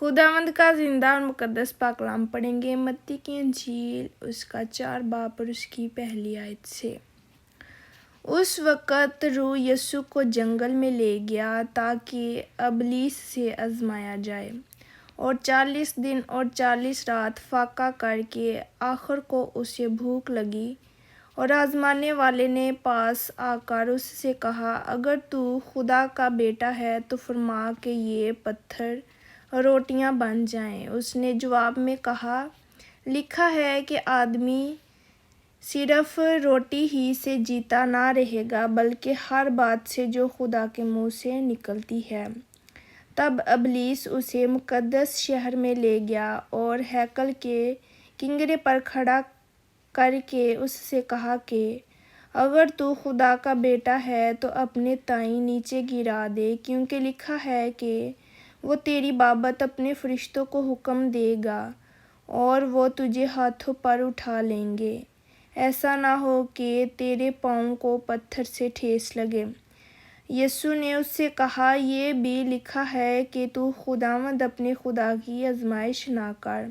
खुदावंद का जिंदा और मुकद्दस पाक कलाम पढ़ेंगे। मत्ती की इंजील उसका 4 बाब और उसकी पहली आयत से। उस वक़्त रूह यीशु को जंगल में ले गया ताकि इब्लीस से आजमाया जाए, और 40 दिन और 40 रात फाका करके आखिर को उसे भूख लगी। और आजमाने वाले ने पास आकर उससे कहा, अगर तू खुदा का बेटा है तो फरमा कि ये पत्थर रोटियां बन जाएं। उसने जवाब में कहा, लिखा है कि आदमी सिर्फ रोटी ही से जीता ना रहेगा, बल्कि हर बात से जो खुदा के मुंह से निकलती है। तब इब्लीस उसे मुकद्दस शहर में ले गया और हैकल के किंगरे पर खड़ा करके उससे कहा कि अगर तू खुदा का बेटा है तो अपने ताई नीचे गिरा दे, क्योंकि लिखा है कि वो तेरी बाबत अपने फरिश्तों को हुक्म देगा और वो तुझे हाथों पर उठा लेंगे, ऐसा ना हो कि तेरे पाँव को पत्थर से ठेस लगे। यीशु ने उससे कहा, ये भी लिखा है कि तू खुदावंद अपने खुदा की आजमाइश ना कर।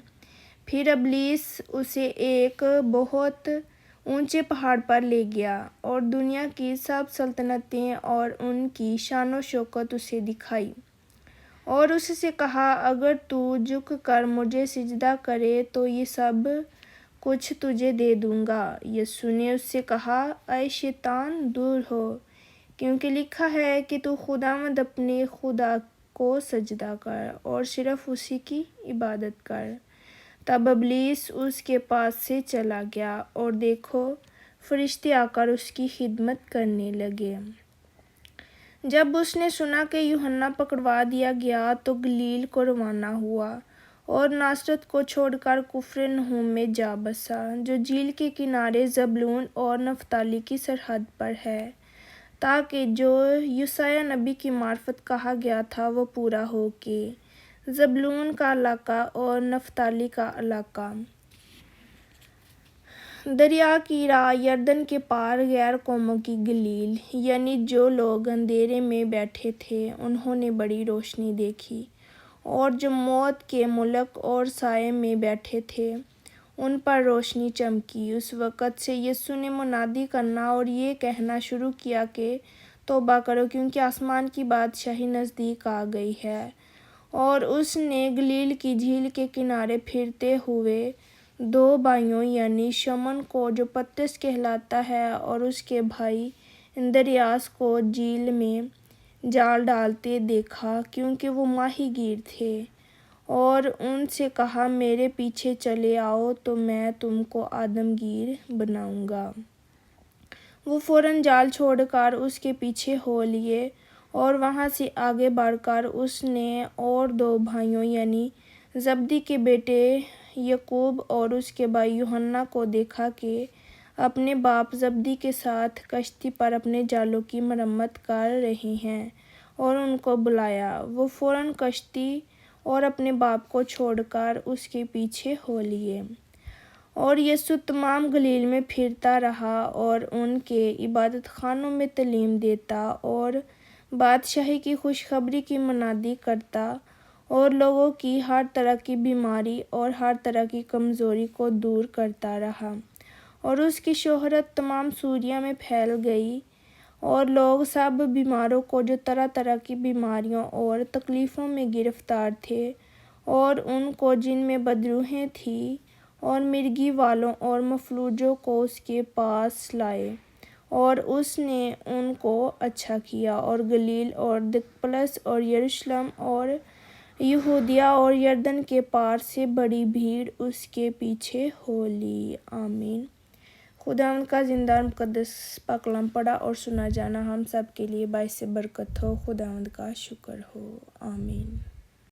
फिर इब्लीस उसे एक बहुत ऊंचे पहाड़ पर ले गया और दुनिया की सब सल्तनतें और उनकी शान व शौकत उसे दिखाई, और उससे कहा, अगर तू झुक कर मुझे सिजदा करे तो ये सब कुछ तुझे दे दूंगा। यीशु ने उससे कहा, ऐ शैतान, दूर हो, क्योंकि लिखा है कि तू खुदावंद अपने खुदा को सजदा कर और सिर्फ उसी की इबादत कर। तब इब्लीस उसके पास से चला गया, और देखो, फरिश्ते आकर उसकी खिदमत करने लगे। जब उसने सुना कि यूहन्ना पकड़वा दिया गया तो गलील को रवाना हुआ और नासरत को छोड़कर कुफरनहूम में जा बसा, जो झील के किनारे ज़बूलून और नप्ताली की सरहद पर है, ताकि जो यशायाह नबी की मार्फत कहा गया था वो पूरा हो कि ज़बूलून का इलाका और नप्ताली का इलाका दरिया की राह यरदन के पार गैर कौमों की गलील, यानी जो लोग अंधेरे में बैठे थे उन्होंने बड़ी रोशनी देखी, और जो मौत के मुल्क और साये में बैठे थे उन पर रोशनी चमकी। उस वक़्त से यीशु ने मुनादी करना और ये कहना शुरू किया कि तौबा करो, क्योंकि आसमान की बादशाही नज़दीक आ गई है। और उसने गलील की झील के किनारे फिरते हुए 2 भाइयों यानी शमौन को, जो पतरस कहलाता है, और उसके भाई इंद्रियास को झील में जाल डालते देखा, क्योंकि वो माहीगीर थे, और उनसे कहा, मेरे पीछे चले आओ तो मैं तुमको आदमगीर बनाऊंगा। वो फौरन जाल छोड़कर उसके पीछे हो लिए, और वहाँ से आगे बढ़कर उसने और 2 भाइयों यानी जब्दी के बेटे याकूब और उसके भाई यूहन्ना को देखा कि अपने बाप जब्दी के साथ कश्ती पर अपने जालों की मरम्मत कर रहे हैं, और उनको बुलाया। वो फौरन कश्ती और अपने बाप को छोड़कर उसके पीछे हो लिए। और यीशु तमाम गलील में फिरता रहा और उनके इबादत खानों में तालीम देता और बादशाही की खुशखबरी की मुनादी करता, और लोगों की हर तरह की बीमारी और हर तरह की कमज़ोरी को दूर करता रहा। और उसकी शोहरत तमाम सूरिया में फैल गई, और लोग सब बीमारों को, जो तरह तरह की बीमारियों और तकलीफ़ों में गिरफ्तार थे, और उनको जिनमें बदरूहें थी, और मिर्गी वालों और मफलूजों को उसके पास लाए, और उसने उनको अच्छा किया। और गलील और दिकपलस और यरूशलेम और यहूदिया और यरदन के पार से बड़ी भीड़ उसके पीछे हो ली। आमीन। खुदावंद का जिंदा और मुकद्दस पाक कलाम पढ़ा और सुना जाना हम सब के लिए बाइस बरकत हो। खुदावंद का शुक्र हो। आमीन।